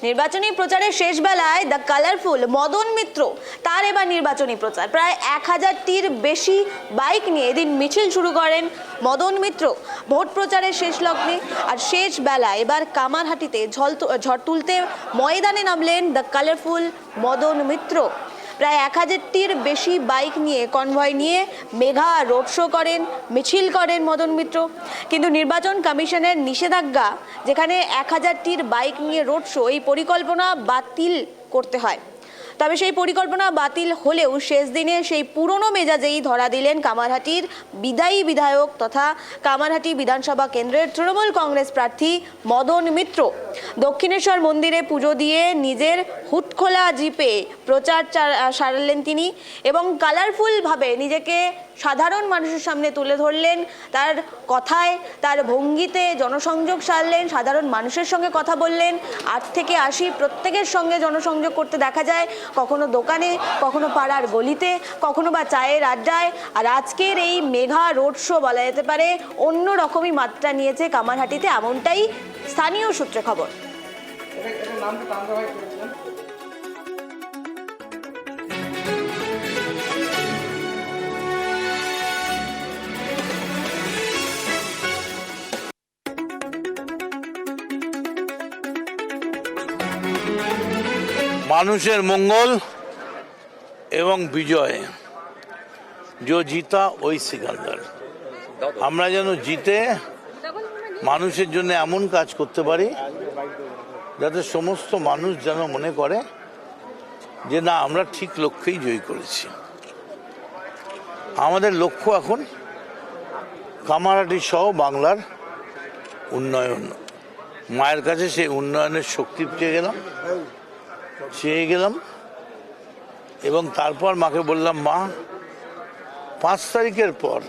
নির্বাচনী প্রচারের শেষ বেলায় দ্য কালারফুল মদন মিত্র তার এবার নির্বাচনী প্রচার প্রায় 1000টির বেশি বাইক নিয়ে এদিন মিছিল শুরু করেন মদন মিত্র ভোট প্রচারের শেষ লগ্নে। আর শেষ বেলায় এবার কামারহাটিতে ঝড় তুলতে ময়দানে নামলেন দ্য কালারফুল মদন মিত্র। প্রায় 1000টির বেশি বাইক নিয়ে কনভয় নিয়ে মেঘা রোড শো করেন, মিছিল করেন মদন মিত্র। কিন্তু নির্বাচন কমিশনের নিষেধাজ্ঞা, যেখানে 1000টির বাইক নিয়ে রোড শো, এই পরিকল্পনা বাতিল করতে হয়। তবে সেই পরিকল্পনা বাতিল হলেও শেষ দিনে সেই পুরনো মেজাজেই ধরা দিলেন কামারহাটির বিদায়ী বিধায়ক তথা কামারহাটি বিধানসভা কেন্দ্রের তৃণমূল কংগ্রেস প্রার্থী মদন মিত্র। দক্ষিণেশ্বর মন্দিরে পুজো দিয়ে নিজের হুটখোলা জিপে প্রচার সারলেন তিনি এবং কালারফুলভাবে নিজেকে সাধারণ মানুষের সামনে তুলে ধরলেন। তার কথায়, তার ভঙ্গিতে জনসংযোগ সারলেন, সাধারণ মানুষের সঙ্গে কথা বললেন। 8 থেকে 80 প্রত্যেকের সঙ্গে জনসংযোগ করতে দেখা যায়, কখনো দোকানে, কখনো পাড়ার গলিতে, কখনো বা চায়ের আড্ডায়। আর আজকের এই মেঘা রোড শো বলা যেতে পারে অন্য রকমই মাত্রা নিয়েছে কামারহাটিতে, এমনটাই স্থানীয় সূত্রে খবর। মানুষের মঙ্গল এবং বিজয়, যে জিতা ওই সিকান্দার। আমরা যেন জিতে মানুষের জন্য এমন কাজ করতে পারি যাতে সমস্ত মানুষ যেন মনে করে যে না, আমরা ঠিক লক্ষ্যেই জয়ী করেছি। আমাদের লক্ষ্য এখন কামারহাটি সহ বাংলার উন্নয়ন। মায়ের কাছে সেই উন্নয়নের শক্তি চেয়ে গেলাম এবং তারপর মাকে বললাম, মা 5 তারিখের পর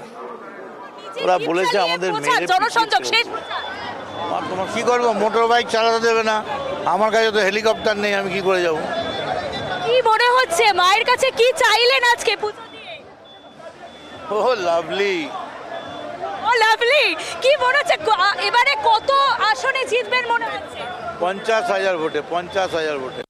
ওরা বলেছে আমাদের মা, তোমার কি করবো, মোটর বাইক চালাতে দেবে না, আমার কাছে তো হেলিকপ্টার নেই, আমি কি করে যাবো। কি মনে হচ্ছে মায়ের কাছে কি চাইলেন আজকে পুজো দিয়ে? ও লাভলি, ও লাভলি, কি মনে হচ্ছে এবারে কত আসনে জিতবেন মনে হচ্ছে? 50,000 ভোটে, 50,000 ভোটে।